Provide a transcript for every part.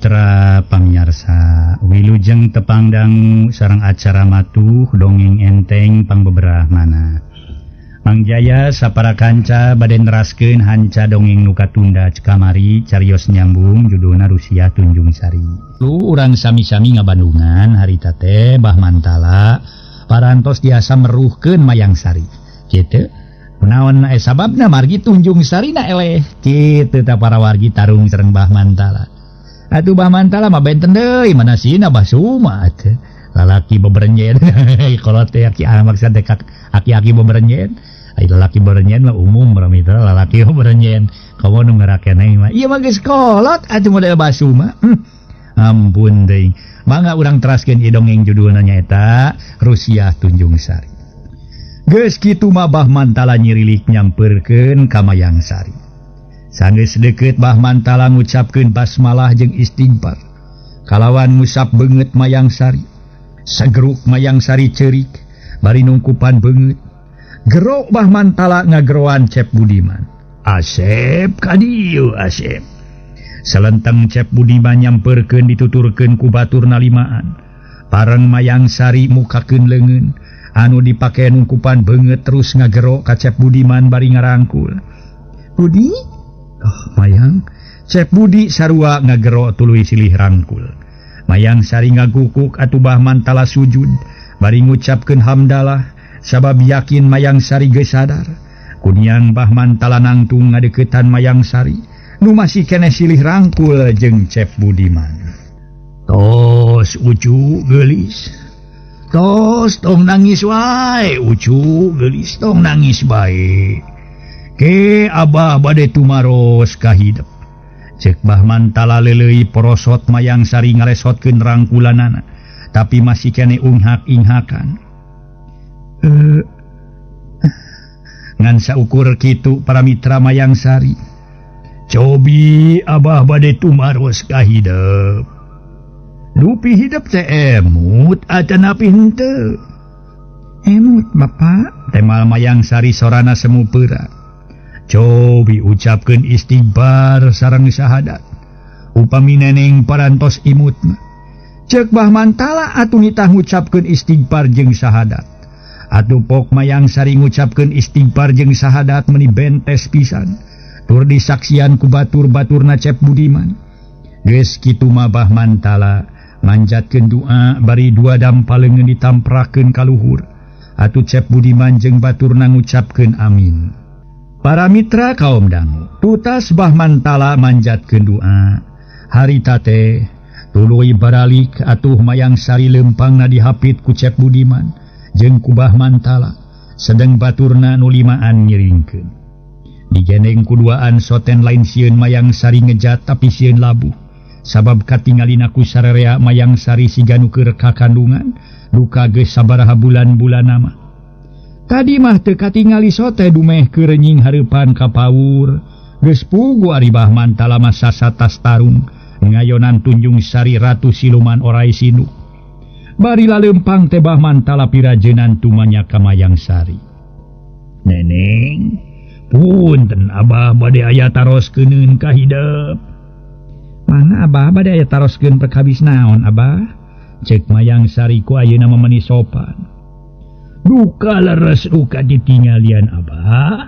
Mitra pamiarsa wilujeng tepangdang sareng acara matuh dongeng enteng pangbeberah mana Mangjaya sapara kanca bade neraskeun hanca dongeng nu katunda kamari carios nyambung judulna Rusia Tunjung Sari. Lu urang sami-sami ngabandungan harita teh Bah Mantala parantos tiasa meruhkeun Mayang Sari. Kitu. Kunaon sababna margi Tunjung Sari na eleh. Kitu ta para wargi tarung sareng Bah Mantala. Atuh Bah Mantala mah benten deui manasina Bah Suma teh. Lalaki beberenjen. Kalau teh maksud teh aki-aki beberenjen. Ai lalaki beberenjen mah umum mitra lalaki beberenjen. Kamu nu ngarakeneh mah ieu mah geus kolot atuh model Bah Suma. Ampun deui. Mangga urang teraskeun ieu dongeng judulna nyaeta Rusia Tunjung Sari. Geus kitu mah Bah Mantala nyirilik nyampeurkeun ka Mayang Sari. Sanggeus deukeut Bah Mantala ngucapkeun basmalah jeung istighfar. Kalawan ngusap beungeut Mayang Sari. Sageruk Mayang Sari ceurik bari nungkupan beungeut. Gerok Bah Mantala ngageroan Cep Budiman. Asep ka dieu Asep. Salenteng Cep Budiman nyampeurkeun dituturkeun ku baturna limaan. Pareng Mayang Sari mukakeun leungeun anu dipake nungkupan beungeut terus ngagerok ka Cep Budiman bari ngarangkul. Budi? Oh, Mayang, Cep Budi sarua ngagero tuluy silih rangkul. Mayang Sari ngagukuk atuh Bah Mantala sujud, bari ngucapkeun hamdalah, sabab yakin Mayang Sari geus sadar. Kuniang Bah Mantala nangtung ngadeuketan Mayang Sari, nu masih keneh silih rangkul jeung Cep Budiman. Tos Ucu geulis. Tos tong nangis wae Ucu geulis tong nangis bae. Ke Abah bade tumaros ka hidep. Cek Bah Mantala leuleuy porosot Mayang Sari ngaresotkeun rangkulanana, tapi masih kene unghak-inghakan. Ngan saukur kitu para mitra Mayang Sari. Cobi Abah bade tumaros ka hidep. Lupi hidep teh emut atanapi henteu. Emut Bapak, temal Mayang Sari sorana semu peura. Cobi ucapkeun istighfar sareng syahadat. Upami neneng parantos imut mah. Ceuk Bah Mantala atuh nitah ngucapkeun istighfar jeung syahadat. Atuh pok Mayang Sari ngucapkeun istighfar jeung syahadat meuni bentes pisan. Tur disaksian ku batur-baturna Cep Budiman. Geus kitu mah Bah Mantala manjatkeun doa bari dua dampaleungeun ditamprakeun ka luhur. Atuh Cep Budiman jeung baturna ngucapkeun amin. Para mitra kaum dangu, tutas Bah Mantala manjatkeun doa. Harita teh tuluy baralik atuh Mayang Sari leumpangna dihapit ku Cep Budiman jeung ku Bah Mantala, sedeng baturna nu limaan nyiringkeun. Digeneng kuduaan soten lain sieun Mayang Sari ngejat tapi sieun labuh. Sabab katingalina ku sararea Mayang Sari siga nu keur kakandungan, duka geus sabaraha bulan-bulan mah. Tadi mah teu katingali sote dumeh keur nying hareupan ka paur. Geus pugu ari Bah Mantala mah sasatas tarung ngayonan Tunjung Sari Ratu Siluman Orai Sinu. Bari laleumpang teh Bah Mantala pirajeunan tumanya ka Mayang Sari. Neneng, punten Abah bade aya taroskeun ka hidep. Mana Abah bade aya taroskeun perkawis naon Abah? Cek Mayang Sari ku ayeuna mah meuni sopan. Duka leres duka ditinggalian Abah.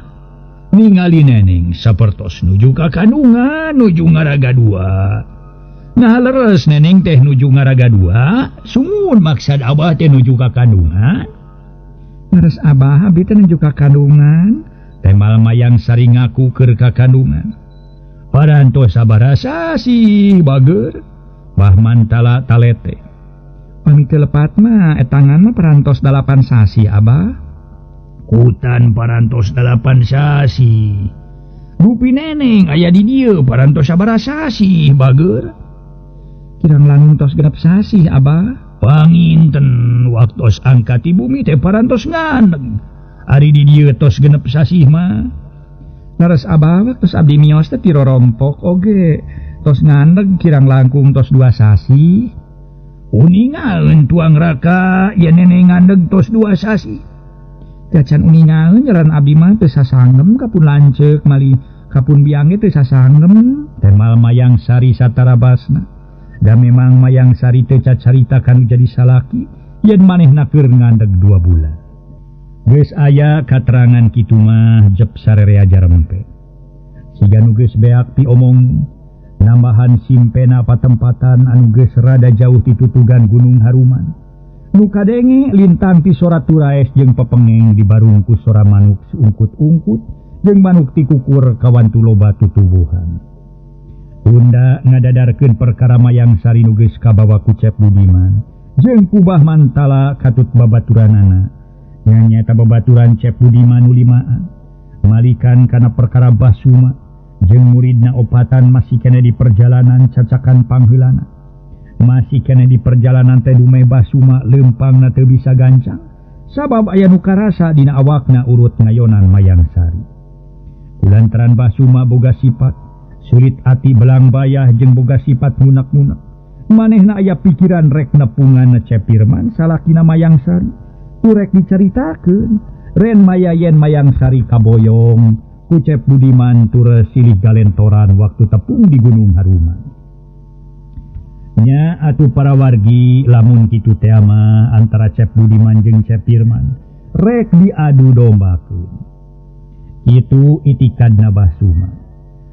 Ningali neneng sapertos nuju ka kandungan, nuju ngaraga dua. Nah leres neneng teh nuju ngaraga dua, sumun maksud Abah teh nuju ka kandungan. Leres Abah abi teh nuju ka kandungan. Temal Mayang Sari ngaku keur ka kandungan. Parantos sabaraha sih bager. Bah Mantala talete. Pami telepat mah etangan mah parantos 8 sasi Abah. Kutan parantos 8 sasi. Rupi neneng aya di dieu parantos sabaraha sasi bager. Kirang langkung tos 6 sasi Abah. Panginten waktos angkat di bumi teh parantos ngandeng. Ari di dieu tos 6 sasi mah. Leres Abah waktos abdi miyos teh tiro rompok oge. Tos ngandeng kirang langkung tos 2 sasi. Uningaeun tuang raka ya neneng ngandeg tos 2 sasi. Jacan uningaeun nyeran abdi mah teu sasangem kapun lanceuk mali kapun biang teu sasangem. Temal Mayang Sari satarabasna. Dan memang mayang sari teu cacarita kanu jadi salaki yen manehna keur ngandeg 2 bulan. Geus aya katerangan kitu mah jep sarerea jarempe. Siga nu geus beak ti omong nambahan simpena patempatan anu geus rada jauh ti tutugan Gunung Haruman. Nu kadenge lintang ti sora turaes jeung pepengeng dibarung ku sora manuk ungkut-ungkut jeung manuk ti kukur kawan tuloba tutubuhan. Bunda ngadadarkeun perkara mayang sari nu geus kabawa ku Cep Budiman jeung kubah mantala katut babaturanana. Nyata babaturan Cep Budiman ulimaan malikan kana perkara Basuma jeung muridna opatan masih kena di perjalanan cacakan pangheulana. Masih kena di perjalanan teh dumeh Basuma leumpangna teu bisa gancang sabab aya nu karasa dina awakna urut ngayonan mayang sari. Kulantaran Basuma boga sifat sulit ati belang bayah jeung boga sifat munak-munak. Manehna aya pikiran rek nepungan Cep Pirman salakina mayang sari. Urek dicaritakeun ren maya yen mayang sari kaboyong ku Cep Budiman tures silih galentoran waktu tepung di Gunung Haruman. Nya atuh para wargi lamun kitu teh mah antara Cep Budiman jeung Cep Pirman rek diadu dombakeun. Itu itikadna Basuma.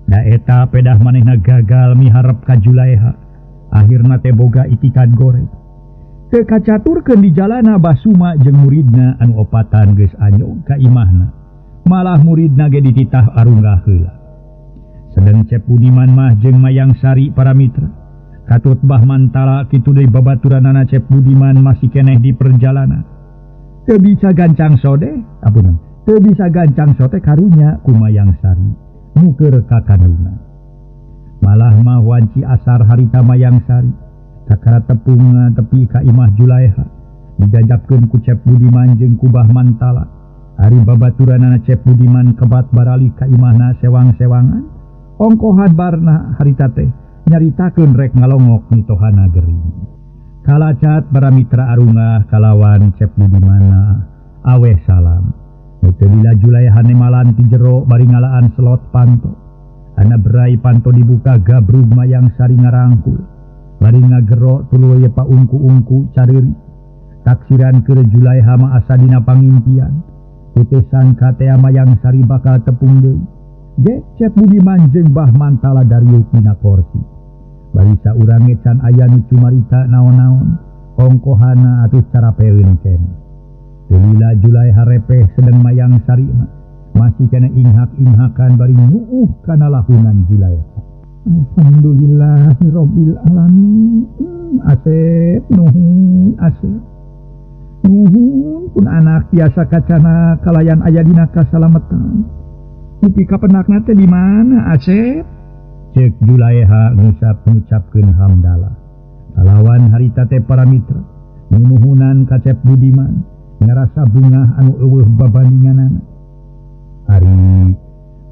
Da eta pedah manehna gagal miharep ka Julaiha. Akhirna teh boga itikad goreng. Teu kacaturkeun di jalana Basuma jeung muridna anu opatan geus anyog ka imahna. Malah muridna ge dititah arunggah heula. Sedeng Cep Budiman mah jeung mayang sari para mitra. Katut bah mantala kitu deui babaturanana Cep Budiman masih keneh di perjalanan. Teu bisa gancang sode, apunten. Teu bisa gancang sote karunya ku mayang sari. Nuker kakanuna. Malah mah wanci asar harita mayang sari sakara tepung tepi ka imah Julaiha dijajabkeun ku Cep Budiman jeung kubah mantala. Ari babaturanana Cep Budiman kebat barali ka imahna sewang-sewangan ongkohan barna harita teh nyaritakeun rek ngalongok mitohana gering. Kalacat para mitra arunggah kalawan Cep Budiman aweh salam. Teu lila Julaiha nemalan ti jero bari ngalaan selot panto. Ana berai panto dibuka gabrug mayang sari ngarangkul. Bari ngagero tuluy paungku-ungku careuri. Taksiran keur Julaiha mah asa dina pangimpian. Teu sangka teh mayang sari bakal tepung deui. Ge Cep Budiman jeung bah mantala dariuk dina kursi. Bari saurang can aya nu cumarita naon-naon. Ongkohana atuh carapeun keneh. Lila Julaiha repeh sedeng mayang sari masih kena inghak-inghakan bari nyuuh kana lahunan Julaiha. Alhamdulillahirabbil alamin. Asep nuhun asep. Nuhun pun anak tiasa kacana kalayan aya dina kasalametan. Upi kapenakna teh di mana asep? Cek Julaiha ngucapkeun hamdalah. Kalawan harita teh para mitra nunuhunan ka Cep Budiman. Ngarasa bunga anu eueuh babandinganana. Ari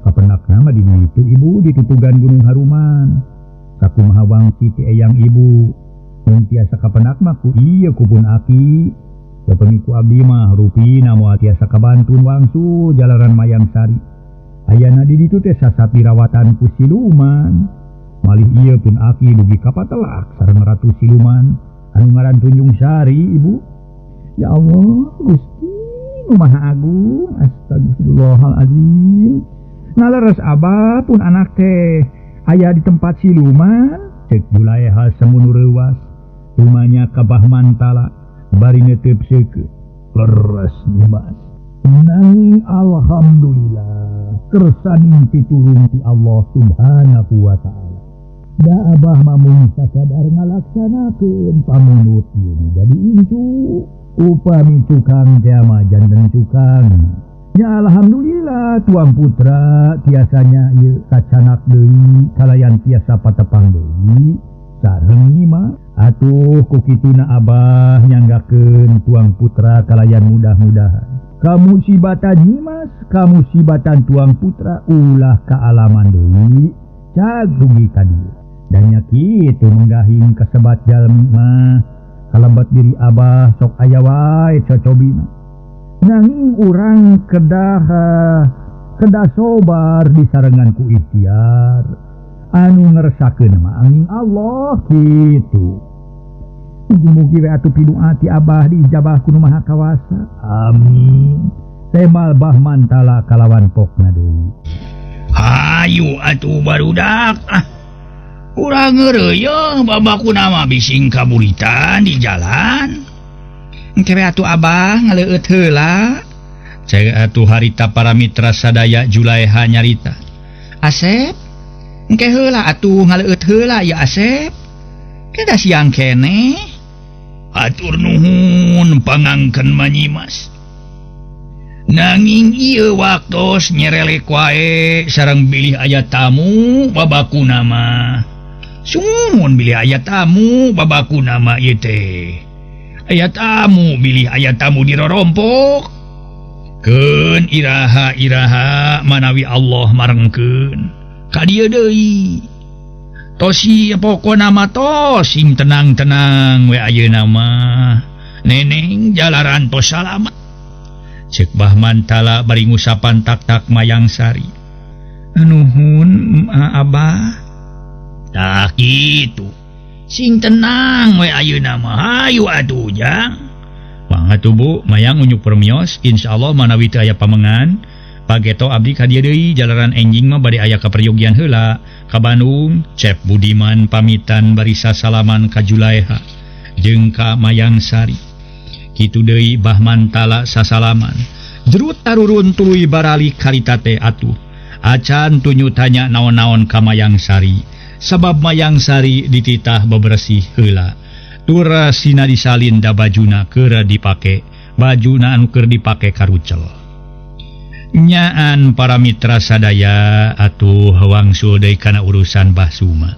kapenakna mah di ditu ibu di tutugan Gunung Haruman. Sakumaha wangsi ti eyang ibu. Mun tiasa kapenak mah ku ieu kupun aki. Sapeungiku abdi mah rupina moal tiasa kabantun wangsu jalaran mayang sari. Ayana di ditu teh sasapi rawatan ku siluman. Malih ieu pun aki dugi kapatelak sareng ratu siluman anu ngaran Tunjung Sari ibu. Ya Allah, Gusti, Maha Agung, astagfirullahaladzim. Ngaleres abah pun anak teh aya di tempat siluman. Cek Julaiha semunu reuwas. Rumahnya kabah mantala, bari netep seukeut. Leres dimas. Nanging alhamdulillah, kersaning pitulung ti Allah Subhanahu wa ta'ala. Da abah mamung sakadar ngalaksanakeun pamunut ieu jadi incu. Upami cukang jama janten cukang. Ya alhamdulillah tuang putra tiasanya ieu kacanak deui kalayan tiasa patepang deui sareng mah atuh ku kituna abah nyanggakeun tuang putra kalayan mudah-mudahan kamusibatan nyimas kamusibatan tuang putra ulah kaalaman deui cag rugi ka dieu dan nya kitu menggahing kasebat jalmi mah kalabat diri abah sok aya wae cocobina. Nanging urang kedah sobar disarengan ku ikhtiar. anu ngeresakeun mah angin Allah kitu. Mugi-mugi we atuh pidoa ti Abah diijabah ku Nu Maha Kawasa. Amin. Temal Bahmantala kalawan pokna deui. Hayu atuh barudak. Urang ngeureuy babakuna mah bising kaburitan di jalan. Engke we atuh Abah ngaleueut heula. Cek atuh harita para mitra sadaya Julaiha nyarita. Asep, engke heula atuh ngaleueut heula ya Asep. Kada siang kene. Atur nuhun pangangken manyimas. Nanging ieu waktos nyerelek wae sareng bilih aya tamu babakuna mah. Sumun bilih aya tamu babakuna mah ieu teh. Aya tamu bilih aya tamu dirorompok. Keun iraha manawi Allah marengkeun ka dieu deui. Tosi pokona mah tos sing tenang-tenang we ayeuna mah. Neneng jalaran tos salamet. Cek Bahmantala bari ngusapan tak-tak Mayang Sari. Nuhun Abah. Tah kitu. Sing tenang we ayeuna mah hayu atuh Jang. Mangatuh Bu, Mayang unyuk permios, insyaallah manawi teu aya pamengan, pageto abdi ka dieu deui jalaran enjing mah bade aya kaperyogian heula ka Bandung. Cep Budiman pamitan bari sasalaman ka Julaiha jeung ka Mayang Sari. Kitu deui Bahmantala sasalaman. Jerut tarurun tuluy barali karita teh atuh. Acan tunyu tanya naon-naon ka Mayang Sari, sabab Mayang Sari dititah bebersih heula. Tura sina disalin da bajuna keur dipake, bajuna anu keur dipake karucel. Nyaan para mitra sadaya atuh wangsul deui kana urusan Bah Suma.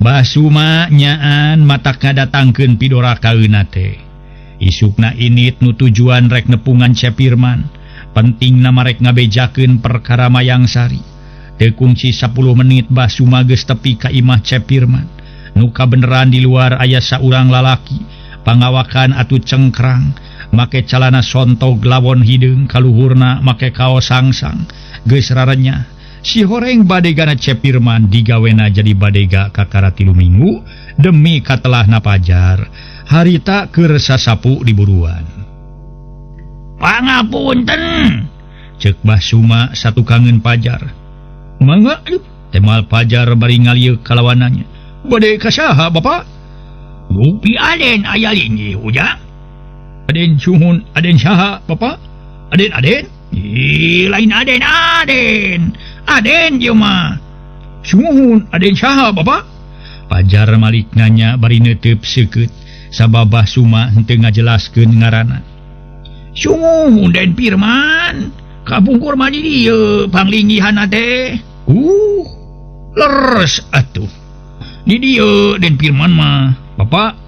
Bah Suma nyaan matak ngadatangkeun pidora kaeuna teh. Isukna init nu tujuan rek nepungan Cepirman, pentingna marek ngabejakeun perkara Mayang Sari. Teu kungsi 10 menit Bah Suma geus tepi ka imah Cepirman. Nuka beneran di luar aya saurang lalaki pangawakan atuh cengkrang make calana sontog lawon hideung kaluhurna make kaos sangsang geus rarenyah. Si horeng badegana Cepirman digawena jadi badega kakara 3 minggu demi katelahna pajar harita keur sasapu di buruan. Pangapunten ceuk Bah Suma satukangeun pajar. Mangga temal pajar bari ngalieu kalawananya. Bade kasaha Bapak? Rupi Aden aya linggih ujang. Aden suhun Aden saha Bapak? Aden? Lain Aden. Aden je mah. Suhun Aden saha Bapak? Pajar malik nanya bari neuteup seukeut sabab Bah Suma henteu ngajelaskeun ngaranna. Suhun Den Pirman. Kapungkur mah di dieu panglinggihanna teh. Leres atuh. Di dieu Den Pirman mah. Bapak,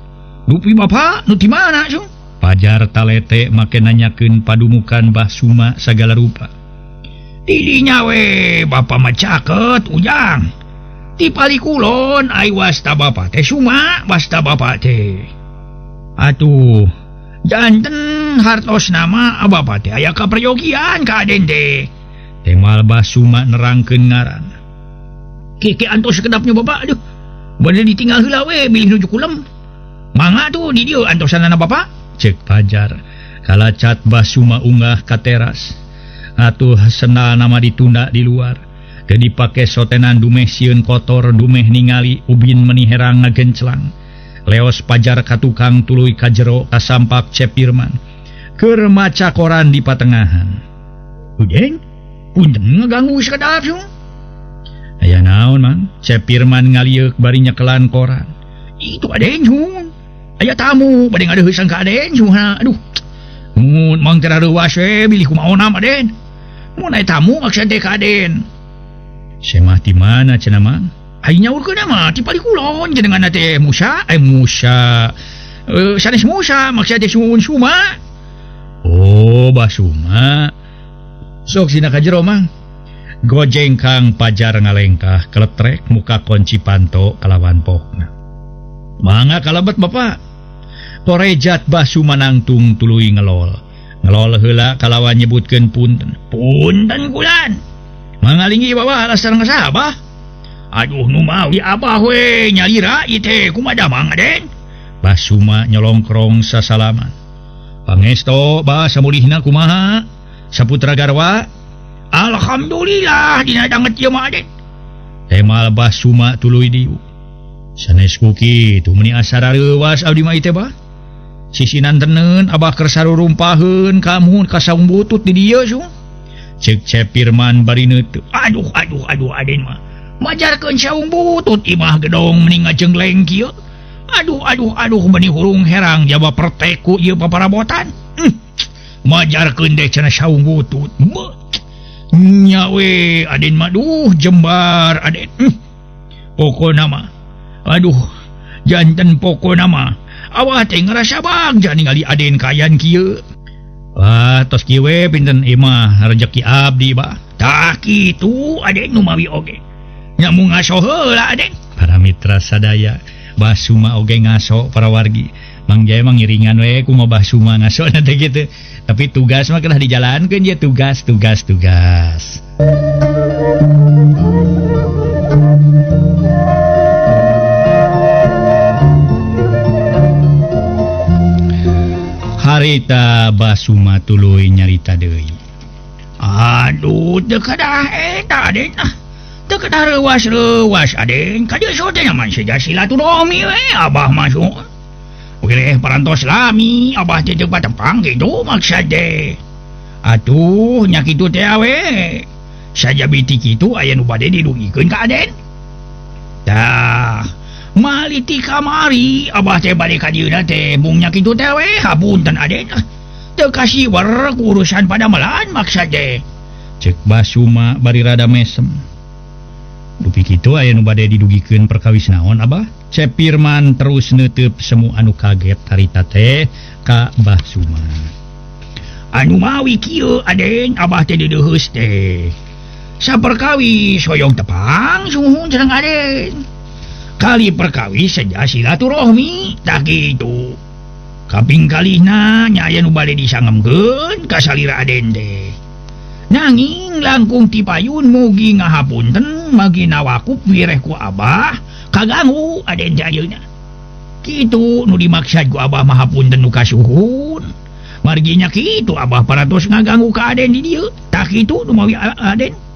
dupi Bapak nu ti mana sung? Pajar talete make nanyakeun padumukan Bah Suma sagala rupa. Di dinya we Bapak mah caket ujang. Ti palikulon ai wasta Bapak teh Suma, wasta Bapak teh. Atuh, janten hartos nama Bapak teh aya kaperyogian ka Aden teh. Temal Bah Suma nerangkeun ngaran. Keke antos sekedapnya Bapak, aduh. Bade ditinggal heula we bilih nuju kulem. Mangga tuh di dieu antosanana Bapak. Cek pajar. Kalacat Bah Suma unggah ka teras. Atuh sendal nama ditunda di luar. Teu dipake sotenan dumeh sieun kotor dumeh ningali ubin meniherang ngagenclang. Leos pajar ka tukang tuluy ka jero ka sampak Cepirman. Keur maca koran di patengahan. Ujeng, punten ngaganggu sakedap sung. Aya naon mang? Cepirman ngalieuk bari nyekelan koran. Itu Aden sun. Aya tamu bade ngadeuheusan ka Aden sun. Aduh. Mun mang teu reuwas we bilih kumaonam Aden. Mun aya tamu maksud teh ka Aden. Semah ti mana cenah mang? Ai nyaurkeun mah ti palikulon jenenganna teh Musa. Sanes Musa maksud teh sun Suma. Oh, Bah Suma. Sok sina ka jero mang. Gojeng kang pajar ngalengkah keletrek muka kunci panto kalawan pokna. Mangga kalebet Bapak. Torejat Bah Suma nangtung tuluy ngelol heula kalawan nyebutkeun punten. Punten kulan. Mangalingi Bapak alasan ngasabah. Aduh nu mawi abah we nyalira ieu teh kumaha mang Aden? Basuma nyolongkrong sasalaman. Pangesto bah samulihna kumaha? Saputra garwa? Alhamdulillah dina danget ieu mah Aden. Temal Basuma tuluy diu. Sanes ku kitu meuni asara leuwas abdi mah teh bah. Sisinan tenen abah keur sarurumpaheun kamu ka saung butut di dieu su. Ceuk Cepirman bari neuteup. Aduh Aden mah. Majarkeun saung butut imah gedong mending ngajengleng kieu. Aduh meuni hurung herang jaba perteku ieu paparabotan. Majarkeun deh cenah saung butut. Nya we Aden mah duh jembar Aden. Pokona mah janten pokona mah awah teh ngerasa bangga ningali Aden kayan kieu. Wah tos kieu we pinten imah rezeki abdi bah. Tah kitu Aden nu mawi oge. Nya mu ngaso heula Aden. Para mitra sadaya Basuma oge ngaso para wargi. Mang Jaya mangiringan we kumaha Basuma ngaso teh kitu. Tapi tugas mah kedah dijalankeun ya tugas. Harita Basuma tuluy nyarita deui. Aduh teu kedah eta Aden. Teu kedah reuwas Aden. Ka dieu so teh nyaman saja silaturahmi we abah masuk. Wileh parantos lami abah teh teu patepang kitu maksud teh. Atuh nya kitu teh we. Sajabi ti kitu aya nu bade didugikeun ka Aden. Tah maliti kamari abah teh bade ka dieuna teh mung nya kitu teh we hapunten Aden. Teu kasiwer ku urusan padamelan maksud teh. Ceuk Basuma bari rada mesem. Dupi kitu aya nu bade didugikeun perkawis naon abah? Cepirman terus neuteub semu anu kaget harita teh ka Basuma. Anu mawi kieu Aden abah teh deudeus teh. Saperkawis hoyong tepang suhun cenah Aden. Kali perkawis saja silaturahmi tah kitu. Kaping kalihna nya aya nu bade disangemkeun ka salira Aden teh. Nanging langkung ti payun mugi ngahapunten magi nawakup wireh ku abah kaganggu Aden teh ayeuna. Kitu nu dimaksud ku abah mah hapunten nu kasuhun. Margi nya kitu abah paratos ngaganggu ka Aden di dieu. Tah kitu nu mawi Aden.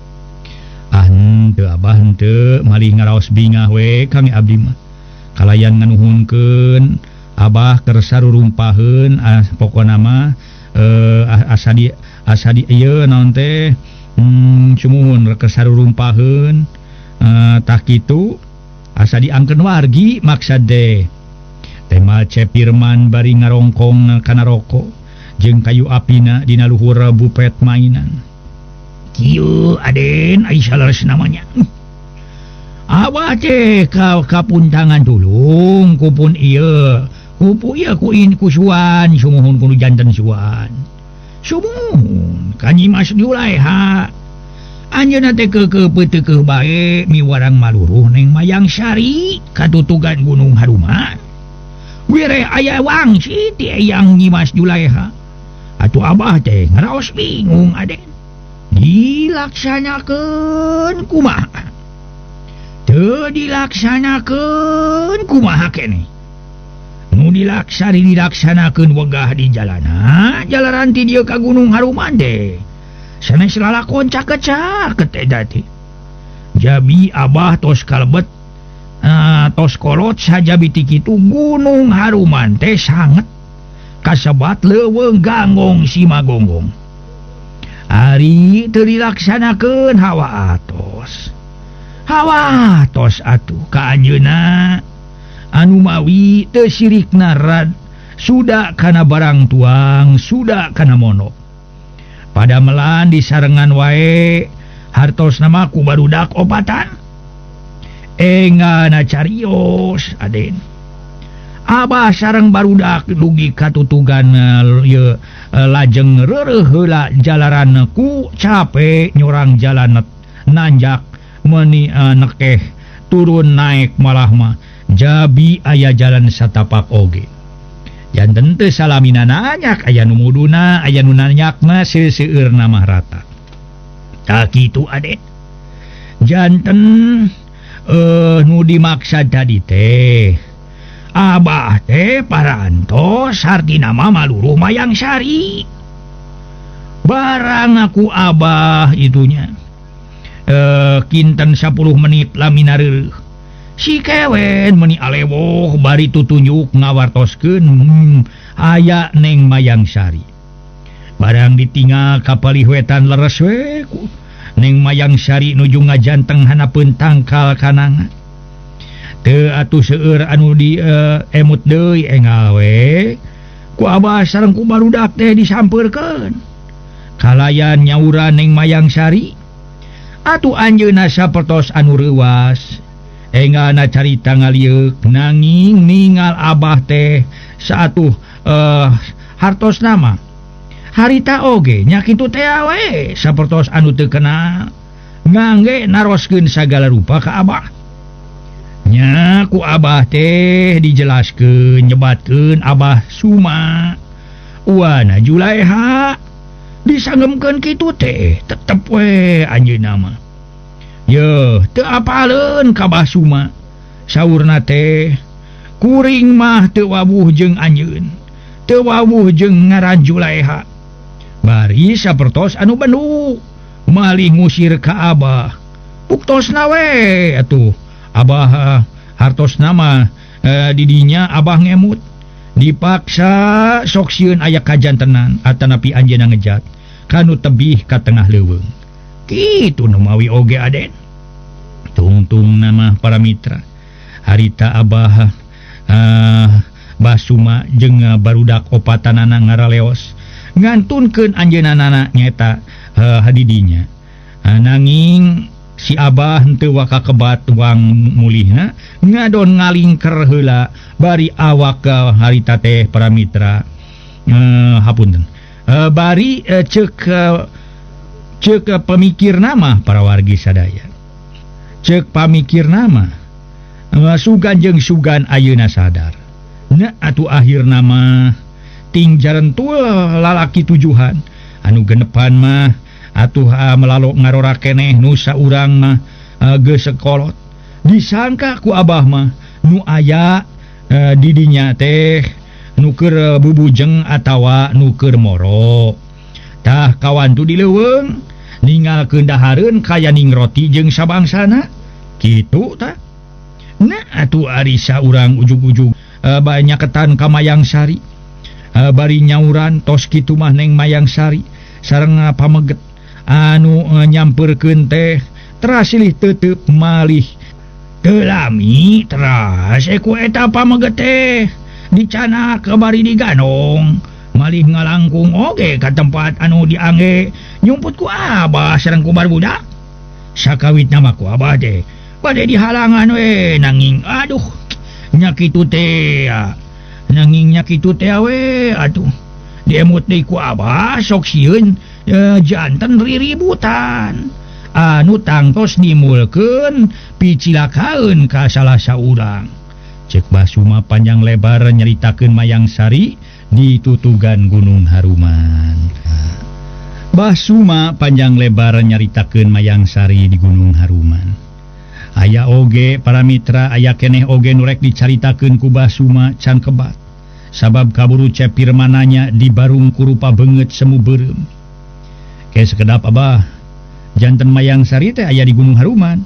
Henteu abah henteu malih ngaraos bingah we kami abdi mah. Kalayan nganuhunkeun abah keur sarurumpaheun pokona mah asa di ieu naon teh sumuhun keur sarurumpaheun tah kitu asa diangkeun wargi maksud teh. Tema Cepirman bari ngarongkong kana rokok jeung kayu apina dina luhur bupet mainan. Kieu Aden ai saleres namanya. Abah teh kapuntangan tulung kupun ieu. Kupu ieu ku suan sumuhun kudu janten suan. Sumuhun ka Nyi Mas Julaiha. Anjeunna teh keupeuteukeuh bae miwarang maluruh neng Mayang Sari katutugan Gunung Haruman. Wireh aya wangsi ti eyang Nyi Mas Julaiha. Atuh abah teh ngaraos bingung Aden. Dilaksanakeun kumaha? Teu dilaksanakeun kumaha keneh? Nu dilaksanakeun wegah di jalana jalaran ti dieu ka Gunung Haruman teh. Sanes lalakon caket-caket eta teh. Jabi abah tos kalebet tos kolot sajabi ti kitu Gunung Haruman teh sanget kasebat leuweung ganggong si magonggong. Ari teu dilaksanakeun hawa atos atuh ka anjeunna anu mawi teu sirikna rad suda kana barang tuang suda kana monok. Padamelan disarengan wae hartosna mah ku barudak opatan. Engana carios Aden. Abah sareng barudak dugi katutugan lajeng reureuh heula jalaran ku capek nyorang jalan nanjak meuni nekeh turun naik malah mah jabi aya jalan satapak oge. Janten teu salamina nanyak aya nu muduna aya nu nanyakna seueurna mah rata. Tah kitu Aden. Janten nu dimaksud tadi teh Abah teh parantos arti nama maluruh Mayang Sari. Barang aku Abah itunya kinten 10 menit laminareuh si kewen meni alewoh bari tutunjuk ngawartoskeun aya Neng Mayang Sari. Barang ditinggal kapali wetan leres we ku Neng Mayang Sari nuju ngajanteng hanapeun tangkal kanangan. Teu atuh seueur anu di emut deui engal we ku Abah sareng ku barudak teh disampeurkeun. Kalayan nyauran Neng Mayang Sari, atuh anjeunna sapertos anu reuwas engalna carita ngalieuk nanging ningal Abah teh saatuh hartos nama harita oge nya kitu teh we sapertos anu teu kenal ngangge naroskeun sagala rupa ka Abah. Nya ku Abah teh dijelaskeun nyebatkeun Abah Suma uana Julaiha disanggемkeun kitu teh tetep we anjeunna mah ye teu apaleun ka Abah Suma saurna teh kuring mah teu wawuh jeung anjeun teu wawuh jeung ngaran Julaiha bari sapertos anu bendu malih ngusir ka Abah buktosna we atuh Abah hartosna mah didinya Abah ngemut dipaksa sok sieun aya kajantenan atanapi anjeunna ngejat kanu tebih ka tengah leuweung kitu nu mawi oge Aden. Tungtung nama para mitra harita Abah Basuma jeung barudak opatanana ngaraleos ngantunkeun anjeunna nyata hadidinya nanging si Abah henteu waka kebat wang mulihna ngadon ngalingker heula bari awak ke harita teh para mitra hapunten bari cek pemikir nama para wargi sadaya cek pamikir nama sugan jeung sugan ayeuna sadar na atuh akhir nama ting jarentul lalaki tujuhan anu genepan mah atuh melalok ngarora keneh nu saurang mah geus sekolot disangka ku Abah mah nu aya didinya teh nu keur bubujeng atawa nu keur moro tah kawan tu di leuweung ninggalkeun dahareun kaya ning roti jeung sabangsana kitu tah. Nah atuh ari saurang ujug-ujug banyak ketan ka Mayang Sari bari nyauran tos kitu mah Neng Mayang Sari sareng pameget anu nyamperkeun teh teras silih teuteup malih teu lami teras ku eta pameget teh dicanak bari diganong malih ngalangkung oge ka tempat anu diangge nyumput ku Abah sareng ku barudak sakawitna mah ku Abah teh bade dihalangan we nanging aduh nya kitu teh nanging nya kitu teh we atuh diemut deui ku Abah sok sieun janten riributan anu tangtos nimulkeun picilakaeun ka salah saurang. Cek Basuma panjang lebar nyeritakeun Mayang Sari di tutugan Gunung Haruman. Basuma panjang lebar nyeritakeun Mayang Sari di Gunung Haruman. Aya oge para mitra aya keneh oge nurek dicaritakeun ku Basuma can kebat sabab kaburu cepir mananya di barung kurupa beungeut semu beureum. Ke sekedap Abah janten Mayang Sari teh aya di Gunung Haruman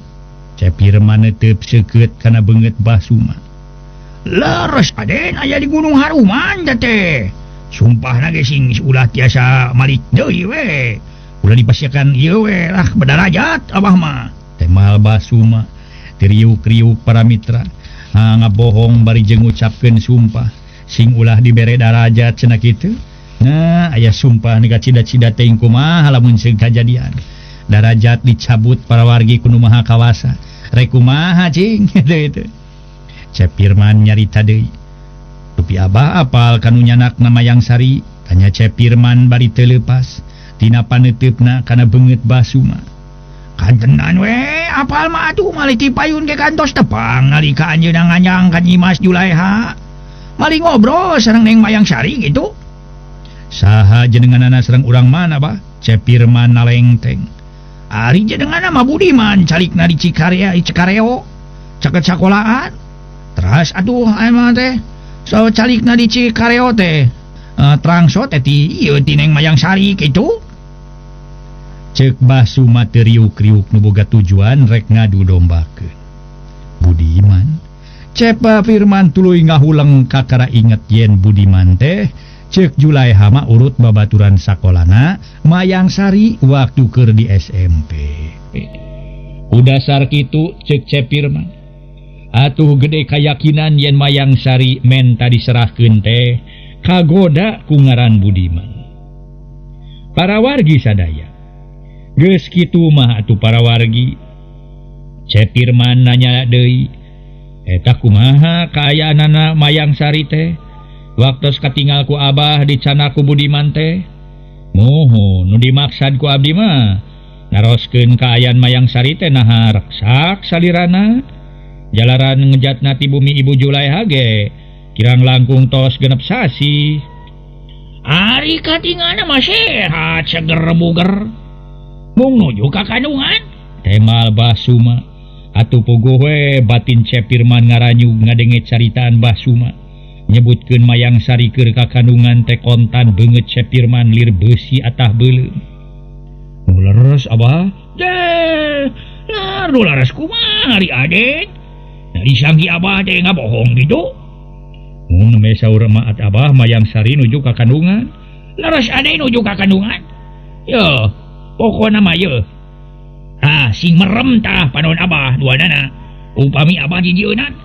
cepir maneuteub seukeut kana beungeut Basuma. Leres Aden aya di Gunung Haruman teh sumpahna ge sing ulah tiasa malik deui we ulah dipasiekan ieu we lah badarajat Abah mah temal Basuma tiriuk-riuk para mitra ngabohong bari jeung ngucapkeun sumpah sing ulah dibere darajat cenah kitu. Nah aya sumpah nika cida-cida teh kumaha lamun sing kajadian darajat dicabut para wargi kudu maha kawasa rek kumaha cing itu Cepirman nyarita deui tupi Abah apal kanu nyanakna Mayang Sari tanya Cepirman bari teu leupas tina paneutupna kana beungeut Basuma. Kantenan we apal mah atuh malih ti payun ge kantos tepang nalika anjeunna nganyang ka Nyimas Julaiha malih ngobrol sareng Neng Mayang Sari gitu. Saha jenenganana sareng urang mana Bah? Cepirman nalengteng. Ari jenenganna mah Budiman calikna di Cikareo caket sekolahan. Terus atuh emang teh so calikna di Cikareo teh trangso teh ti ieu ti Neng Mayang Sari kitu. Cek Basuma teu riuk-riuk nu boga tujuan rek ngadu dombakeun. Budiman Cepa Firman tuluy ngahuleng kakara inget yen Budiman teh cek Julaiha mah urut babaturan sakolana Mayang Sari waktu keur di SMP. Udasar kitu cek Cep Firman. Atuh gede kayakinan yen Mayang Sari menta diserahkeun teh kagoda ku ngaran Budiman. Para wargi sadaya. Geus kitu mah atuh para wargi. Cep Firman nanya deui, eta kumaha kaayaanana Mayang Sari teh? Waktos katinggal ku Abah dicana ku Budiman teh. Moho nu dimaksad ku abdi mah naroskeun kaayaan Mayang Sari teh naha reksak salirana. Jalaran ngejatna ti bumi Ibu Julaiha ge kirang langkung tos genep sasi. Ari katinggalna mah sehat seger buger. Mung nuju ka kandungan. Temal Basuma. Atuh puguh we batin Cep Firman ngaranyug ngadenge caritaan Basuma. Nyebutkeun Mayang Sari keur ka kandungan teh kontan beungeut Cep Firman lir beusi atah beuleum. Nu leres Abah? Deh, nu leres kumaha ari Aden? Dari sangki Abah teh ngabohong gitu. Mun me saur maat Abah Mayang Sari nuju ka kandungan. Leres Aden nuju ka kandungan. Yo, pokona mah ye. Sing merem tah panon Abah duanana. Upami Abah dijieunnan.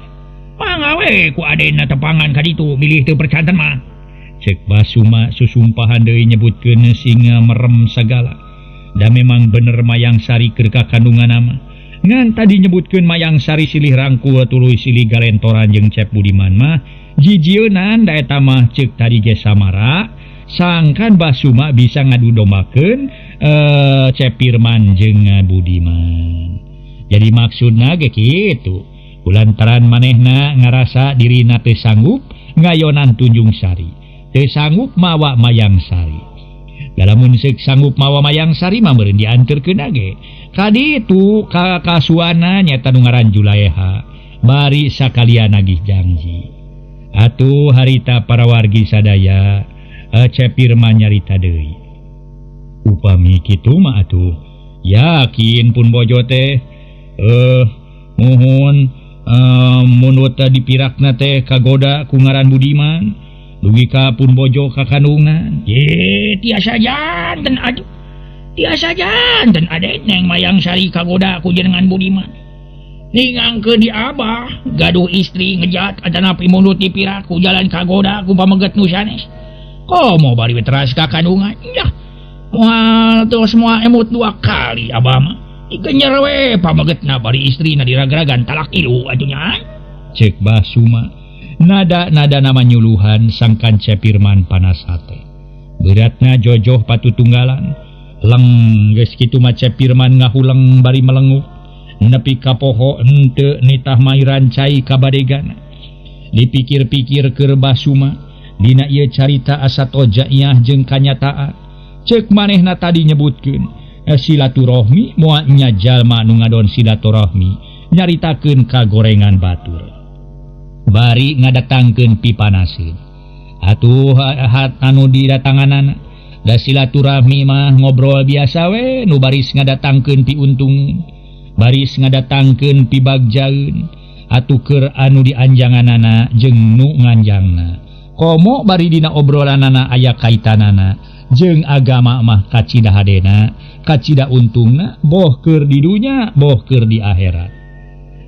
Pangawe ku Aden tepangan ka ditu milih teu percanten mah. Cek Basuma susumpahan deui nyebutkeun singa merem sagala. Da memang bener Mayang Sari keur ka kandungan mah. Ngan tadi nyebutkeun Mayang Sari silih rangkul tuluy silih galentoran jeung Cep Budiman mah jijieunnan da eta mah ceuk tadi ge samara sangkan Basuma bisa ngadu dombakeun Cep Firman jeung Budiman. Jadi maksudna ge kitu. Kulantaran manehna ngarasa dirina teu sanggup ngayonan Tunjung Sari, teu sanggup mawa Mayang Sari. Dalamun seuk sanggup mawa Mayang Sari mah meureun dianterkeun age. Kaditu ka kasuana nyaeta nu ngaran Julaiha, bari sakalian nagih janji. Atuh harita para wargi sadaya, Cep Firman nyarita deui. Upami kitu mah atuh yakin pun bojo teh mohon munut dipirakna teh kagoda ku ngaran Budiman dugi ka pun bojo ka kandungan. Tiasa janten aduh. Tiasa janten Aden Neng Mayang Sari kagoda ku jenengan Budiman. Ningangkeun di Abah gaduh istri ngejat atanapi munut dipirak ku jalan kagoda ku pameget nu sanes. Komo bari teras ka kandungan. Nya. Moal terus moal emut 2 kali Abah mah. Ikenyer we pamegetna bari istrina dirag-ragan talak ilu atunya. Cek Basuma. Nada-nada nama nyuluhan sangkan Cep Firman panas hate. Beratna jojoh patutunggalan. Leng geus kitu mah Cep Firman ngahuleng bari melenguk. Nepi ka poho henteu nitah mairan cai ka badegana. Dipikir-pikir keur Basuma. Dina ieu carita asa tojaiyah jeung kanyataan. Cek manehna tadi nyebutkeun silaturahmi moal nya jalma nu ngadon silaturahmi nyaritakeun kagorengan batur. Bari ngadatangkeun pipanaseun. Atuh anu didatanganana da silaturahmi mah ngobrol biasa we nu baris ngadatangkeun piuntungeun, baris ngadatangkeun pibagjaeun, atuh keur anu dianjanganana jeung nu nganjangna. Komo bari dina obrolanana aya kaitanana jeung agama mah kacida hadena, kacida untungna, boh keur di dunya, boh keur di akhirat.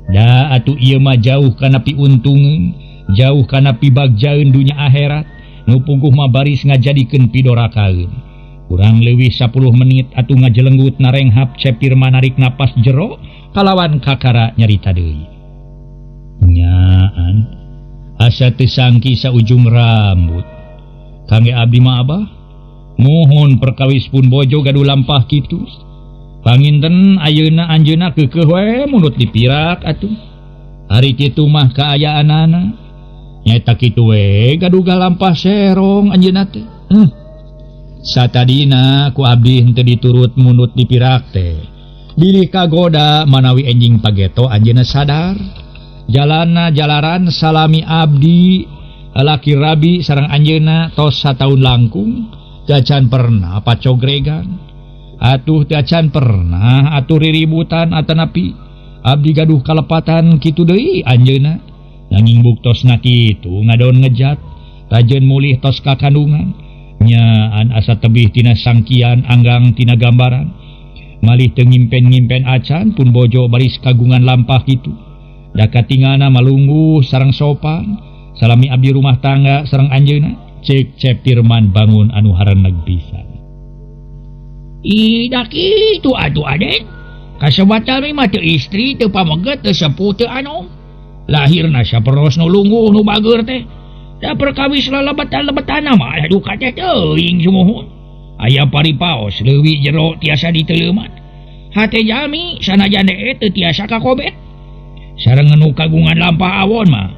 Da atuh ieu mah jauh kana piuntungeun, jauh kana pibagjaeun dunya akhirat, nu puguh mah baris ngajadikeun pidorakaeun. Kurang leuwih 10 menit atuh ngajelenggut narenghap Cep Firman narik napas jero kalawan kakara nyarita deui. Nyaan asa teu sangki saujung rambut. Kangge abdi mah Abah mohon perkawis pun bojo gaduh lampah kitu. Panginten ayeuna anjeunna keukeuh we munut dipirak atuh. Ari kitu mah kaayaanana nyaeta kitu we gaduh galampah serong anjeunna teh. Satadina ku abdi henteu diturut munut dipirak teh. Bilih kagoda manawi enjing pageto anjeunna sadar. jalana jalaran salami abdi laki rabi sareng anjeunna tos sataun langkung jajan pernah pacogregan atuh jajan pernah atuh riributan atanapi abdi gaduh kalepatan kitu deui anjeunna nanging buktosna kitu ngadon ngejat rajeun mulih tos kakandungan nyaan asa tebih tina sangkian anggang tina gambaran malih teu ngimpen-ngimpen acan pun bojo baris kagungan lampah kitu da katingana malungguh sareng sopan salami abdi rumah tangga sareng anjeunna cek Cepirman bangun anu hareuneg pisan. Ida kitu atuh Aden kasebatal mah teu istri teu pameget teu sepuh teu anu lahirna saperos nu lungguh nu bageur teh da perkawis lelebetan-lebetanna mah aya duka teh teuing sumuhun aya paripaos leuwih jero tiasa diteleuman hate jami sanajan teu tiasa kakobet sareng nu kagungan lampah awon mah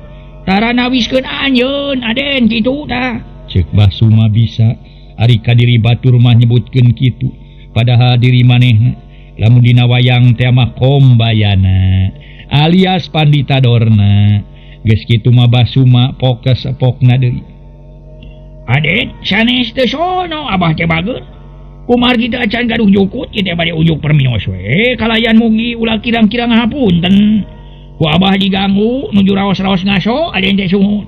tara nawiskeun anjeun Aden kitu tah cek Basuma bisa ari kadiri batur mah nyebutkeun kitu padahal diri manehna lamun dina wayang teh mah kombayana alias panditadorna geus kitu mah Basuma pokes pokna deui. Aden sanes teu sono abah teh bageun kumargi teh acan gaduh jukut kitu bade ujuk permios we kalayan mugi ulah kirang-kirang hapunten ku abah diganggu nuju raos-raos ngaso Aden teh suhun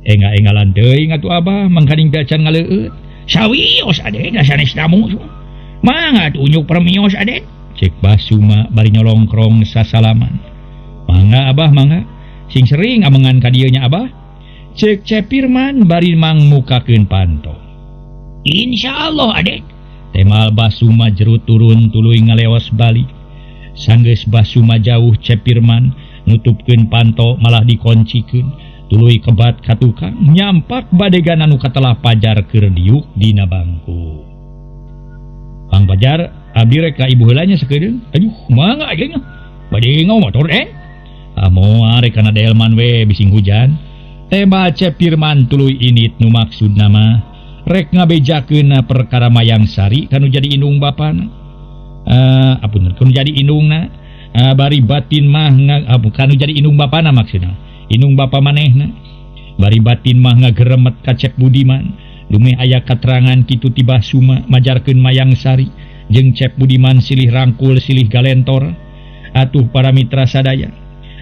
enga-engalan deui ngatu abah mangkaning teh acan ngaleueut sawios Aden sanes tamu mangga ujuk permios Aden cek Basuma bari nyolongkrong sasalaman mangga abah mangga sing sering amengan ka dieu nya abah cek Cepirman bari mangmukakeun panto insyaallah Aden temal Basuma jerut turun tuluy ngaleos balik sanggeus Basuma jauh Cepirman nutupkeun panto malah dikoncikeun tuluy kebat ka tukang nyampak badegan anu katelah pajar keur diuk dina bangku. Kang Pajar abdi rek ka ibu heula nya sakeudeung aduh mangga aja nya bade ngau motor moal rek kana delman we bising hujan tema Cepirman tuluy init nu maksudna mah rek ngabejakeun perkara Mayang Sari kanu jadi indung bapana apunten kanu jadi indungna bari batin mah kanu jadi indung bapana maksudna indung bapa manehna bari batin mah ngageremet ka Cep Budiman lumeh aya katerangan kitu ti Basuma majarkeun Mayang Sari jeung Cep Budiman silih rangkul silih galentor atuh para mitra sadaya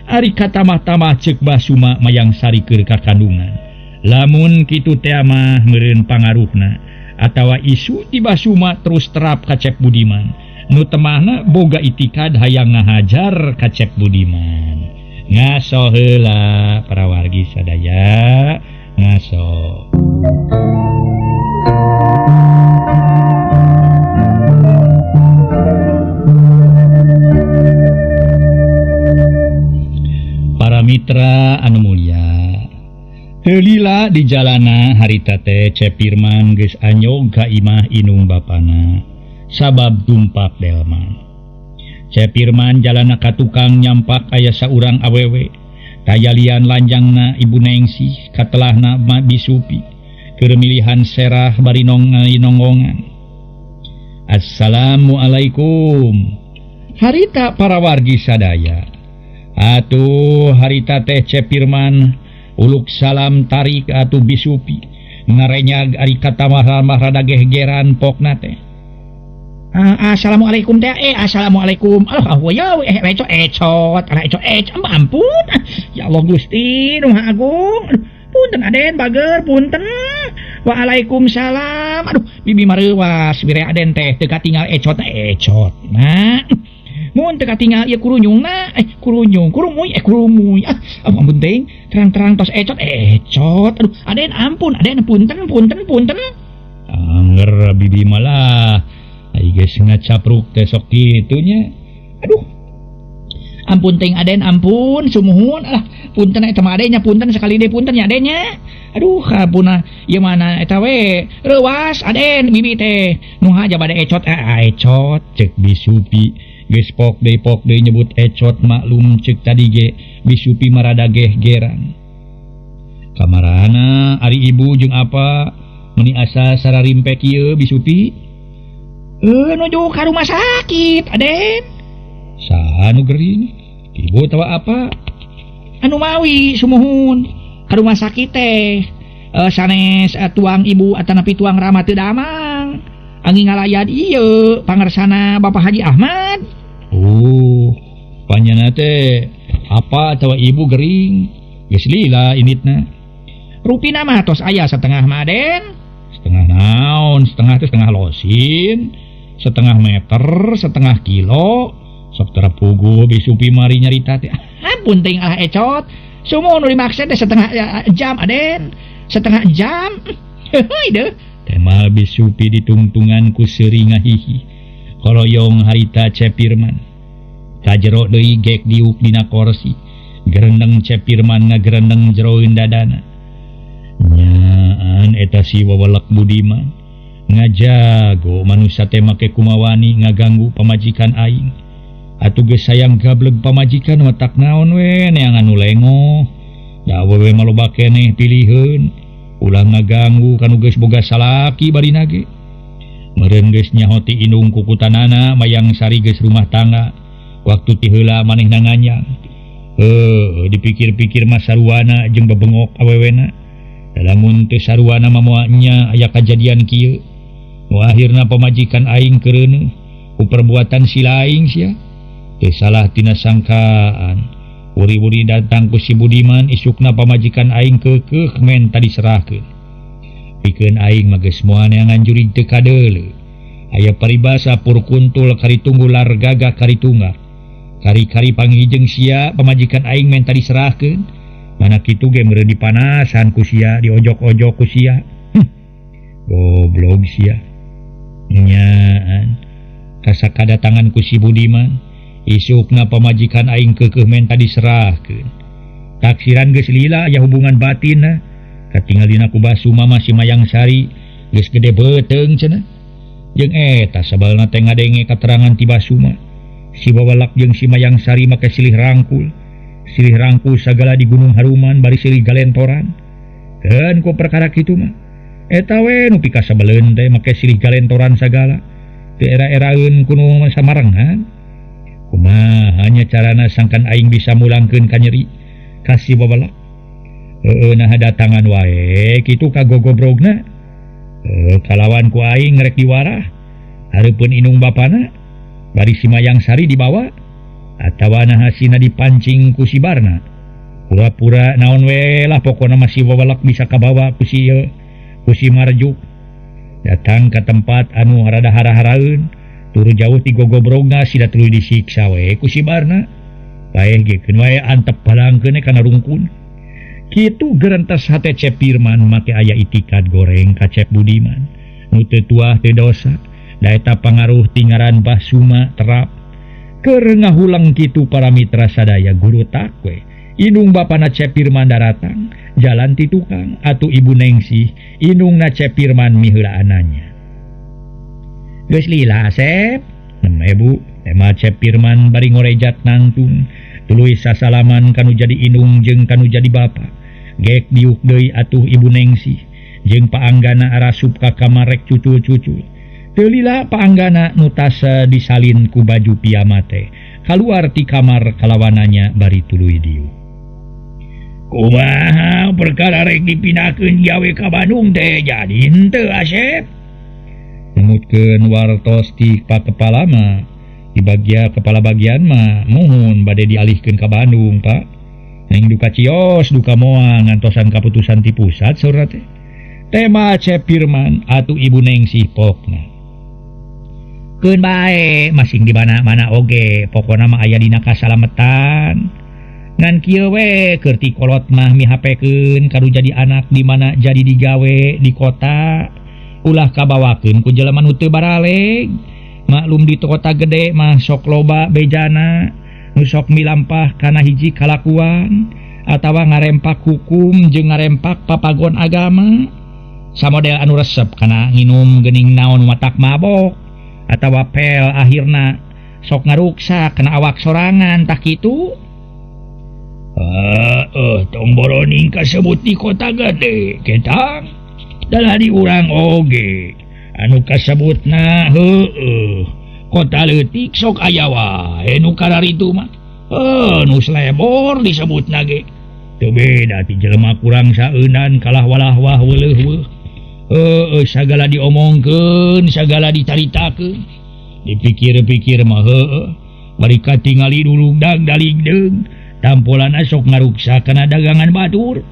ari katamah-tamah ceuk Basuma Mayang Sari keur kakandungan lamun kitu teh mah meureun pangaruhna atawa isu ti Basuma terus terap ka Cep Budiman nu temahna boga itikad hayang ngahajar ka Cep Budiman ngaso heula para wargi sadaya ngaso. Para mitra anu mulia heulila di jalana harita teh Cepirman geus anyog ka imah inung bapana sabab tumpak delman. Cepirman jalana ka tukang nyampak aya saurang awewe kayalian lanjangna ibu Nengsi katelahna Bisupi keur milihan serah bari nonggongan. Assalamualaikum harita para wargi sadaya atuh harita teh Cepirman uluk salam tarik atuh Bisupi ngarenyag ari katamah rada gehgeran pokna teh. Assalamualaikum teh assalamualaikum ya ecot ampun ya Allah Gusti nu agung punten Aden bager punten waalaikumsalam aduh bibi mareuwas bire Aden teh teu katinggal ecot nah mun teu katinggal ieu kurunyungna kurumuy ampun teuing terang-terang tos ecot aduh Aden ampun Aden punten anger bibi malah ai geus ngacapruk teh sok kitunya aduh ampun teuing Aden ampun sumuhun punten eta mah Aden nya punten sekali deui punten nya Aden nya aduh kapuna ieu mana eta we leuwas Aden bibi teh nu haja bade ecot ecot ceuk Bisupi geus pok deui nyebut ecot maklum ceuk tadi ge Bisupi marada gehgeran kamarana ari ibu jeung apa meni asa sararimpe kieu Bisupi nuju ka rumah sakit Aden saha nu gering ibu tawa apa anu mawi sumuhun ka rumah sakit teh sanes tuang ibu atanapi tuang rama teu damang angin ngalayan ieu pangersana Bapak Haji Ahmad. Panjana teh apa atawa ibu gering geus lila initna. Rupina mah tos aya setengah maden. Setengah naon, setengah losin, setengah meter, setengah kilo. Sok terapugu bisupi mari nyarita teh. Ampun teuing ecot. Sumono dimaksud teh setengah jam Aden. Setengah jam. Heuh deuh. Teh mah bisupi ditungtungan ku seuri ngahihi. Koloyong harita Cepirman. Kajero deui gek diuk dina kursi. Gerendeng Cepirman ngagerendeng jeroeun dadana. Nyaan eta si wawalak Budiman ngajago manusia teh make kumawani ngaganggu pamajikan aing. Atuh geus sayang gableg pamajikan watak naon we neangan anu lengo. Da awewe maloba keneh piliheun ulah ngaganggu kanu geus boga salaki barina ge. Meureun geus nyahoti indung kukutanana mayang sari geus rumah tangga. Waktu ti heula manehna nganyang. Dipikir-pikir mah saruana jeung bebengok awewena. Lamun teu saruana mah nya aya kajadian kieu. Nu akhirna pamajikan aing keureuneuh ku perbuatan si laing sia. Teu salah tina sangkaan. Wuri-wuri datang ku si Budiman isukna pamajikan aing keukeuh men tadi serahkeun. Pikeun aing mah geus moal neangan jurig teu kadeuleu. Aya paribasa pur kuntul kari tunggular gagah kari tunggar. Kari-kari panghijeng sia pamajikan aing men tadi serahkeun. Mana kitu ge meureun dipanasan ku sia, diojok-ojok ku sia. Goblok sia. Nyaan. Kasakada tangan ku si Budiman, isukna pamajikan aing keukeuh men tadi serahkeun. Taksiran geus lila aya hubungan batinna. Katingalina ku basu mama si Mayang Sari geus gede beuteung cenah. Jeung eta sabalna teh ngadenge katerangan ti basu mah. Si Wawalak jeung si Mayang Sari make silih rangkul sagala di Gunung Haruman bari silih galentoran. Keun ku perkara kitu mah eta we nu pika sabeleun teh make silih galentoran sagala teu era-eraeun kuno samarengan. Kumaha nya carana sangkan aing bisa mulangkeun ka nyeri ka si Wawalak. Nah datangan wae kitu ka gogobrogna. Kalawan ku aing rek diwarah hareupeun indung bapana bari si Mayang Sari dibawa atawa hasina dipancing ku si Barna. Pura-pura naon we lah pokona masih Wawalak bisa kabawa ku si Marjuk. Datang ke tempat anu rada hara-haraeun turu jauh ti gogobrogna sida tuluy disiksa we ku si Barna. Bae gekeun wae antep palangkeun kana rungkun. Kitu gerentas hate Cepirman make aya itikat goreng ka Cep Budiman. Nu teu tuah teu dosa. Da eta pangaruh tingaran Bah Suma terap. Keur ngahulang kitu para mitra sadaya guru takwe. Indung bapana Cepirman daratang, jalan ti tukang atuh ibu Nengsih, indungna Cepirman miheulaan-nya. Geus lila Sep? Bu, tema Cepirman bari ngorejat nangtung, tuluy sasalaman kanu jadi indung jeung kanu jadi bapa. Gek diuk deui atuh ibu Nengsih, jeung paanggana arasup ka kamar rek cucul-cucul. Teu lila paanggana nu tasa disalin ku baju piyama teh kaluar ti kamar kalawananya bari tuluy diuk. Kumaha perkara rek dipindahkeun gawe ka Bandung teh jadi henteu Asep? Nemutkeun wartos ti Pak Kepala mah di bagian kepala bagian mah mohon bade dialihkeun ka Bandung Pak. Neng duka cios duka moal ngantosan kaputusan ti pusat saurna teh. Tema Cepirman atuh ibu Nengsih pokna. Keun bae masing di mana-mana oge pokona mah aya dina kasalametan. Ngan kieu we keur ti kolot mah mihapekeun kanu jadi anak di mana jadi digawe di kota ulah kabawakeun ku jelema nu teu baraleg. Maklum di kota gede mah sok loba bejana nu sok milampah kana hiji kalakuan atawa ngarempak hukum jeung ngarempak papagon agama. Samodel anu resep kana nginum geuning naon watak mabok atawa pel akhirna sok ngaruksa kena awak sorangan tak kitu. Tong boroning kasebut di kota gede ketang dalah di urang oge anu kasebutna kota leutik sok aya wae nu kararitu mah nu slebor disebutna ge teu beda ti jelema kurang saeunan kalah walah-wah weuleuh. Sagala diomongkeun, sagala dicaritakeun. Dipikir-pikir mah heueuh. Bari katingali dulugdag daligdeung, tampolana sok ngaruksa kana dagangan batur.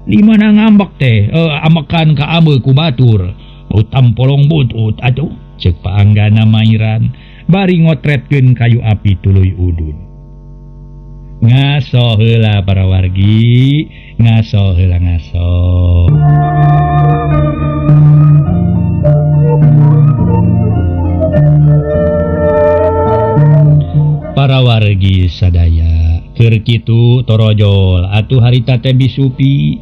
Di mana ngambek teh, amekan ka abeu ku batur. Tampolong butut atuh, ceuk paanggana Mairan bari ngotretkeun kayu api tuluy udun. Ngaso heula para wargi, ngaso heula ngaso. Para wargi sadaya, keur kitu torojol atuh harita teh bisupi.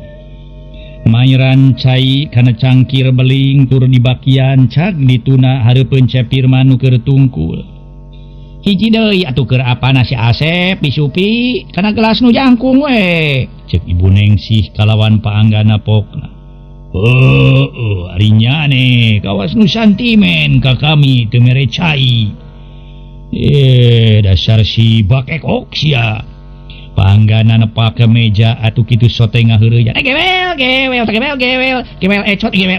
Mairan cai kana cangkir beling tur dibakian cak dituna hareupeun Cepirman nu keur tungkul. Hiji deui atuh keur apana si Asep bisupi kana gelas nu jangkung we, ceuk Ibu Nengsih kalawan paanggana pokna. Ari nyane kawas nu santimen ka kami teu mere cai. Dasar si bakekok sia. Panggana nepa ke meja atuh kitu sote ngaheureuyan. Gewel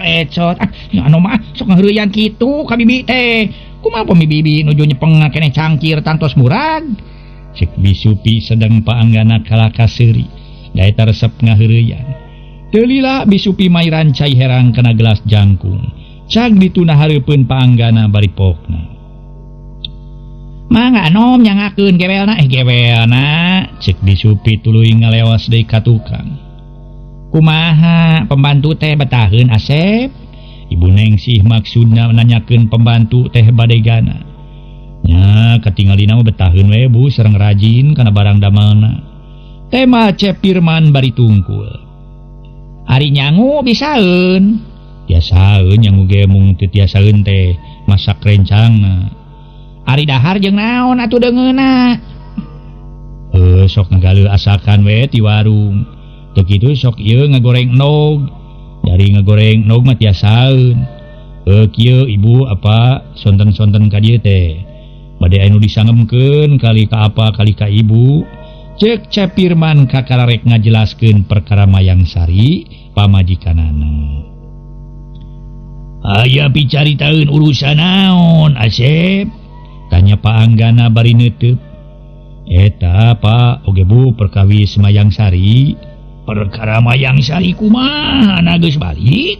ecot. Anu mah sok ngaheureuyan kitu ka bibi teh. Kumaha pomi bibi nuju nyepeng keneh cangkir tantos murag. Cek bisupi sedang paanggana kalaka seuri. Daeta resep ngaheureuyan. Teu lila bisupi Mairan cai herang kana gelas jangkung. Cag dituna hareupeun paanggana bari pokna. Mangga nom nyangakeun gewelna cek bisupi tuluy ngalewas deui ka tukang. Kumaha pembantu teh betaheun Asep? Ibu Nengsih maksudna nanyakeun pembantu teh bade gana. Nya katingalina mah betaheun we Bu sareng rajin kana barang damelna. Tema Cepirman bari tungkul. Ari nyangu bisaeun. Biasaeun nyangu ge mung teu tiasaeun teh masak rencangna. Ari dahar jeung naon atuh deungeuna? Sok ngagaleu asakan we ti warung. Teu kitu sok ieu ngagoreng nog. Dari ngagoreng nog mah tiasaeun. Kieu Ibu apa sonten-sonten ka dieu teh. Bade anu disangemkeun kali ka apa kali ka Ibu. Ceuk Cepirman kakararek ngajelaskeun perkara Mayang Sari pamajikanana. Aya picaritaeun urusan naon Asep? Tanya paanggana bari neuteub. Eta Pak oge Bu perkawis Mayang Sari. Perkara Mayang Sari kumaha na geus balik?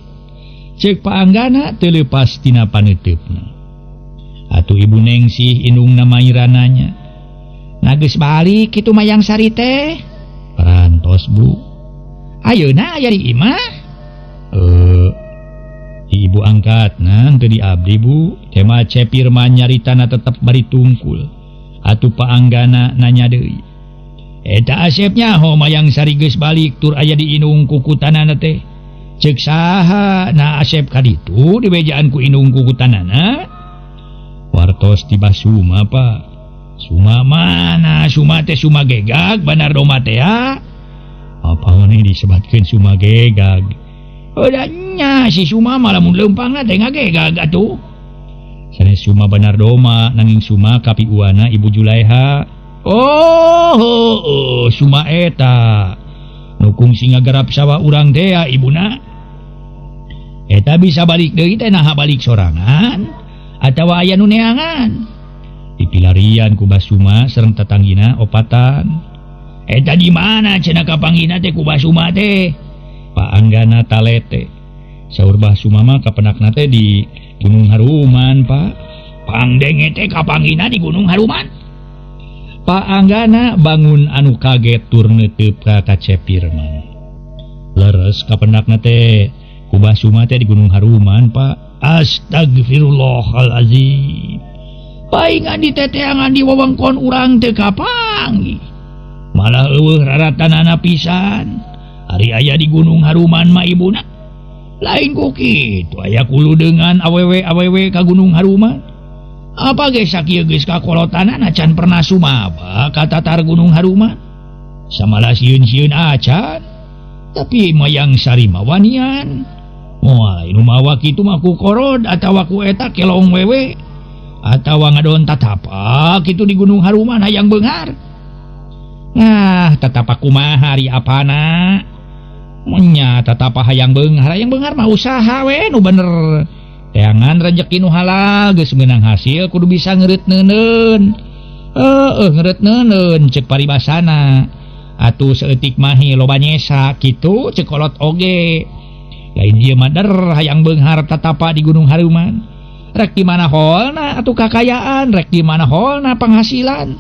Ceuk paanggana teu leupas tina paneuteupna. Atuh Ibu Nengsih indungna Mairan nanya. Na geus balik kitu Mayang Sari teh? Parantos Bu. Ayeuna aya di imah? Ibu angkat teu diabdi Bu. Tema Cepirman nyaritana tetep bari tungkul. Atuh paanggana nanya deui. Eta Asep nyaho Mayang Sari geus balik tur aya di indung kukutanana teh. Ceuk saha na Asep ka ditu dibejaan ku indung kukutanana? Wartos ti Basuma Pak. Suma mana? Suma teh Suma gegag Banardo mah teh ya? Apa maneh disebatkeun Suma gegag? Udahnya si Suma malah mun leumpangna teh ngagegag atuh. Sanes Suma Banardo mah nanging Suma kapiuana Ibu Julaiha. Suma eta nu kungsi ngagarap sawah urang teh ya ibuna. Eta bisa balik deui teh naha balik sorangan atawa aya nu neangan. Dipilarian ku Basuma sareng tatanggina opatan. Eta di mana cenah kapanggina teh ku Basuma teh? Paanggana talete. Saur Basuma mah kapenakna teh di Gunung Haruman Pak. Pangdenge teh kapanggina di Gunung Haruman. Paanggana bangun anu kaget tur neuteub ka Cepirman. Leres kapenakna teh ku Basuma teh di Gunung Haruman Pak. Astagfirullahalazim. Paingan diteteangan di wewengkon urang teu kapanggih. Malah eueuh raratanana pisan. Ari aya di Gunung Haruman mah ibuna. Lain ku kitu aya kulu dengan awewe ka Gunung Haruman. Apa ge sakieu geus kakolotanana can pernah sumaba ka tatar Gunung Haruman. Samala sieun-sieun acan. Tapi Mayang Sari mah wanian. Moal nu mawa kitu mah ku korod atawa ku eta kelong wewe atawa ngadon tatapa kitu di Gunung Haruman hayang beunghar. Nah tetap akumaha hari apana nya tetap hayang beunghar mah usaha we nu bener teangan rezeki nu halal geus meunang hasil kudu bisa ngeureut neuneun ngeureut neuneun ceuk paribasana atuh saeutik mahi loba nyesa kitu ceuk kolot oge lain ieu mah hayang beunghar tatapa di Gunung Haruman rek di mana holna atuh kakayaan rek di mana holna penghasilan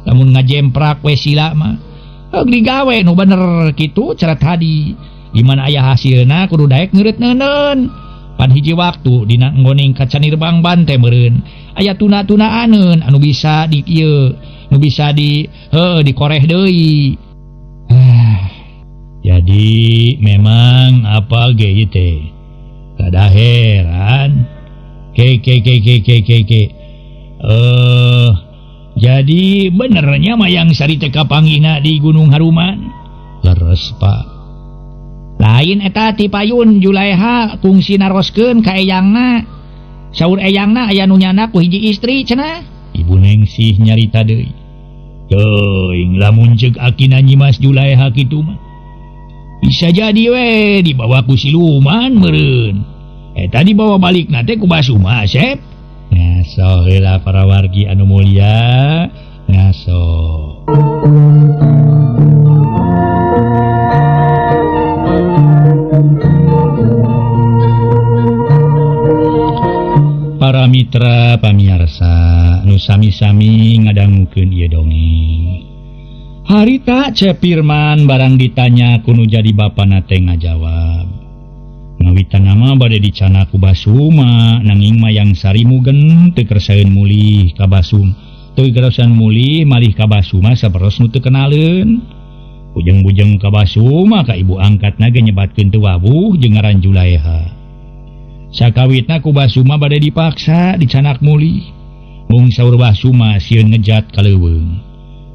lamun ngajemprak we sila mah digawe nu bener kitu cerat hadi di mana aya hasilna kudu daek ngeureut neuneun pan hiji waktu dina nggoning Kacanirbang Bante meureun aya tuna-tunaaneun anu bisa di ieu nu bisa dikoreh deui. Jadi memang apa ge teh kada heran ke jadi benernya Mayang Sari teh kapanggihna di Gunung Haruman leres Pak lain eta ti payun Julaiha kungsi naroskeun ka eyangna saur eyangna aya nu nyana ku hiji istri cenah Ibu Nengsih nyarita deui teuing lamun ceuk akina nyimas Julaiha kitu mah bisa jadi we dibawa ku siluman meureun eta dibawa balik nate ku Basuma Asep ngaso heula para wargi anu mulia ngaso. Para mitra pamiarsa nu sami-sami ngadangukeun ieu dongeng harita Cepirman barang ditanya kuno jadi bapana teh ngajawab ngawitan nama bade dicana ku Basuma nanging Mayang Sari mugen teu kersaeun mulih ka Basum teu kersaeun mulih malih ka Basuma saperos nu teu kenaleun bujeng-bujeng ka Basuma ka ibu angkatna ge nyebatkeun teu wawuh jeung ngaran Julaiha sakawitna ku Basuma bade dipaksa dicanak mulih mung saur Basuma sieun ngejat kaleuweung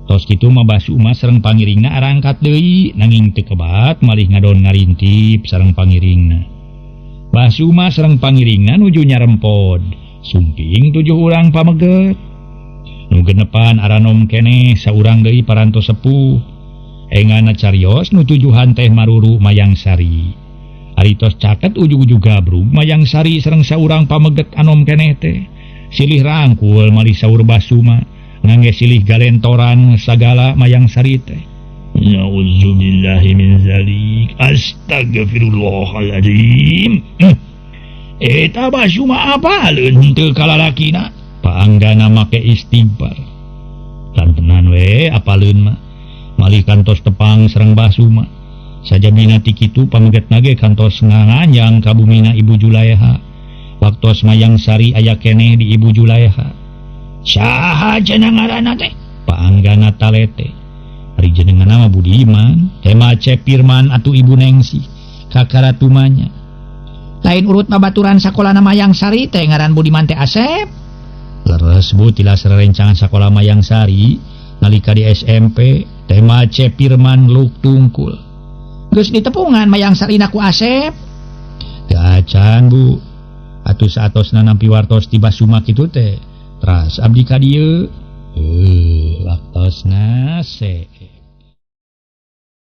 tos kitu mah Basuma sareng pangiringna arangkat deui nanging teu kebat malih ngadon ngarintip sareng pangiringna Basuma sareng pangiringna nuju nyarempod sumping 7 urang pameget nu genepan aranom keneh saurang deui parantos sepuh engana carios nu tujuhan teh maruru Mayang Sari aritos caket ujug-ujug gabrug Mayang Sari sareng saurang pameget anom keneh teh silih rangkul malih saur Basuma ngangge silih galentoran sagala Mayang Sari teh Nauzubillahi min zalik astagfirullahaladzim eta Basuma apaleun teu kalalakina paanggana make istighfar tantenan we apaleun mah malih kantos tepang sareng Basuma sajabina ti kitu pamegetna ge kantos nganganyang ka bumina Ibu Julaiha waktos Mayang Sari aya keneh di Ibu Julaiha saha cenah ngaranna teh paanggana talete ari jenenganna mah Budiman tema Cepirman atuh Ibu Nengsih kakaratumanya lain urut babaturan sakolana Mayang Sari teh ngaran Budiman teh Asep leres Bu tilas rerencangan sakola Mayang Sari nalika di SMP tema Cepirman Luk Tungkul geus ditepungan Mayang Sarina ku Asep teu acan Bu atuh saatosna nampi wartos ti Basuma kitu teh Tras abdi ka dieu waktosna se